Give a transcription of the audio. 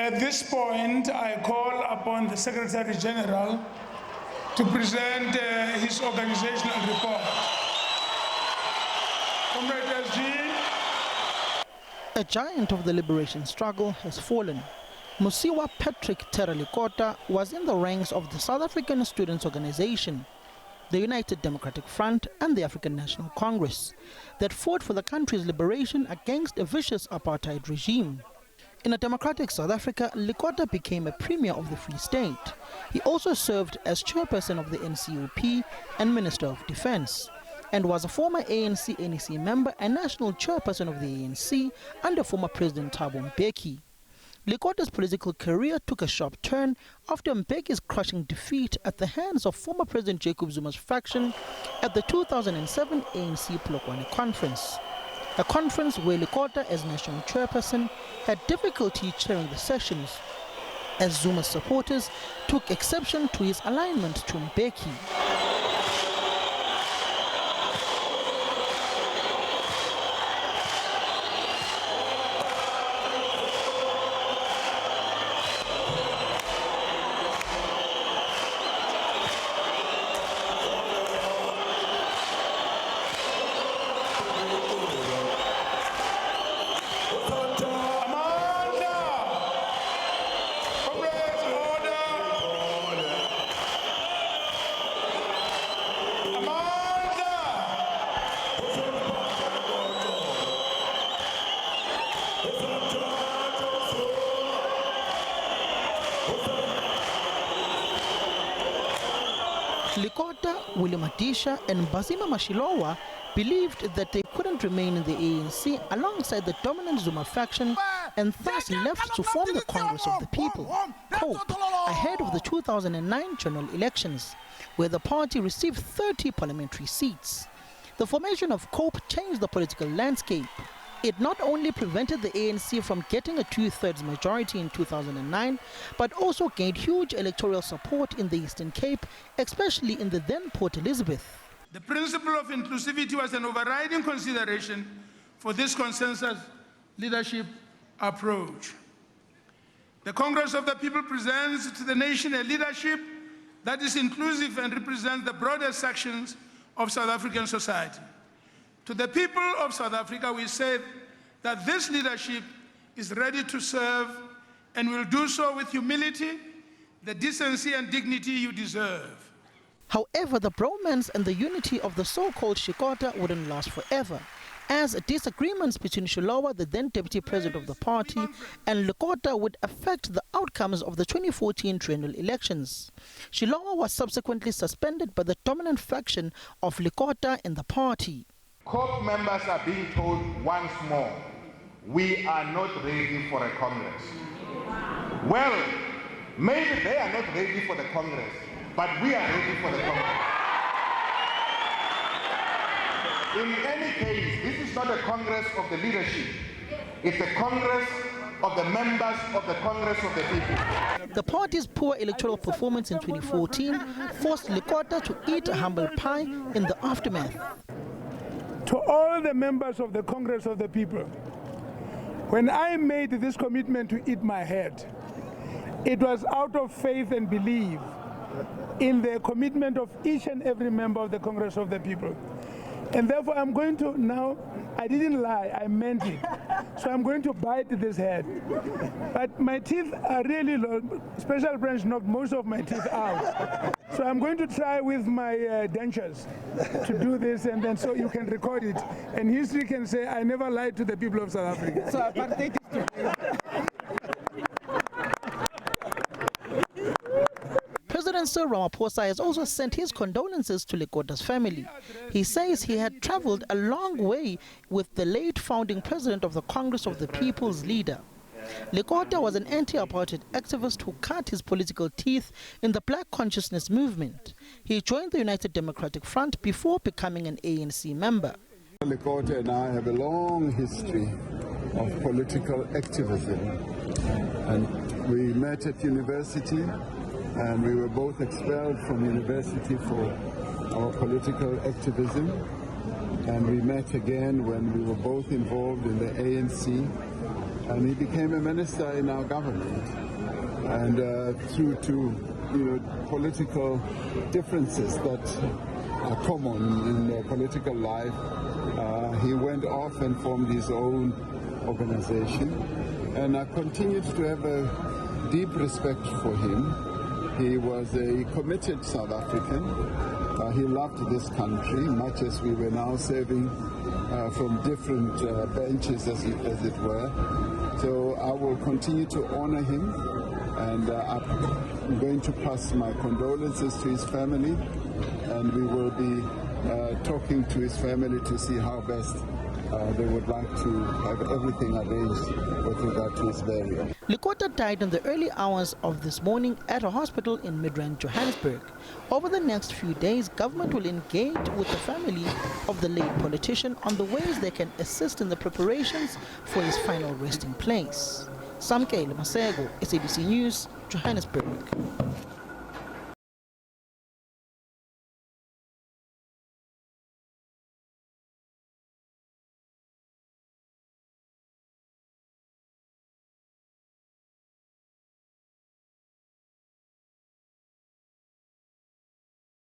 At this point, I call upon the Secretary General to present his organizational report. Comrades SG. A giant of the liberation struggle has fallen. Mosiuoa Lekota was in the ranks of the South African Students' Organization, the United Democratic Front and the African National Congress that fought for the country's liberation against a vicious apartheid regime. In a democratic South Africa, Lekota became a premier of the Free State. He also served as chairperson of the NCOP and Minister of Defense, and was a former ANC-NEC member and national chairperson of the ANC under former President Thabo Mbeki. Lekota's political career took a sharp turn after Mbeki's crushing defeat at the hands of former President Jacob Zuma's faction at the 2007 ANC Polokwane Conference, a conference where Lekota, as national chairperson, had difficulty chairing the sessions, as Zuma's supporters took exception to his alignment to Mbeki. Lekota, William Adisha and Bazima Mashilowa believed that they couldn't remain in the ANC alongside the dominant Zuma faction and thus left to form the Congress of the People, COPE, ahead of the 2009 general elections, where the party received 30 parliamentary seats. The formation of COPE changed the political landscape. It not only prevented the ANC from getting a 2/3 majority in 2009, but also gained huge electoral support in the Eastern Cape, especially in the then Port Elizabeth. The principle of inclusivity was an overriding consideration for this consensus leadership approach. The Congress of the People presents to the nation a leadership that is inclusive and represents the broader sections of South African society. To the people of South Africa, we say that this leadership is ready to serve and will do so with humility, the decency and dignity you deserve. However, the bromance and the unity of the so-called Lekota wouldn't last forever, as disagreements between Shilowa, the then deputy president of the party, and Lekota would affect the outcomes of the 2014 general elections. Shilowa was subsequently suspended by the dominant faction of Lekota in the party. COPE members are being told once more, we are not ready for a Congress. Well, maybe they are not ready for the Congress, but we are ready for the Congress. In any case, this is not a Congress of the leadership. It's a Congress of the members of the Congress of the People. The party's poor electoral performance in 2014 forced Lekota to eat a humble pie in the aftermath. To all the members of the Congress of the People, when I made this commitment to eat my head, it was out of faith and belief in the commitment of each and every member of the Congress of the People. And therefore I'm going to now, I didn't lie, I meant it. So I'm going to bite this head. But my teeth are really low. Special branch knocked most of my teeth out. So I'm going to try with my dentures to do this, and then so you can record it. And history can say, I never lied to the people of South Africa. So apartheid President Cyril Ramaphosa has also sent his condolences to Lekota's family. He says he had traveled a long way with the late founding president of the Congress of the People's leader. Lekota was an anti-apartheid activist who cut his political teeth in the Black Consciousness movement. He joined the United Democratic Front before becoming an ANC member. Lekota and I have a long history of political activism, and we met at university, and we were both expelled from university for our political activism, and we met again when we were both involved in the ANC and he became a minister in our government. And through to political differences that are common in political life, he went off and formed his own organization. And I continued to have a deep respect for him. He was a committed South African. He loved this country, much as we were now serving from different benches, as it were. So I will continue to honor him, and I'm going to pass my condolences to his family, and we will be talking to his family to see how best they would like to have everything arranged with regard to his burial. Lekota died in the early hours of this morning at a hospital in Midrand, Johannesburg. Over the next few days, government will engage with the family of the late politician on the ways they can assist in the preparations for his final resting place. Samkele Masego, SABC News, Johannesburg.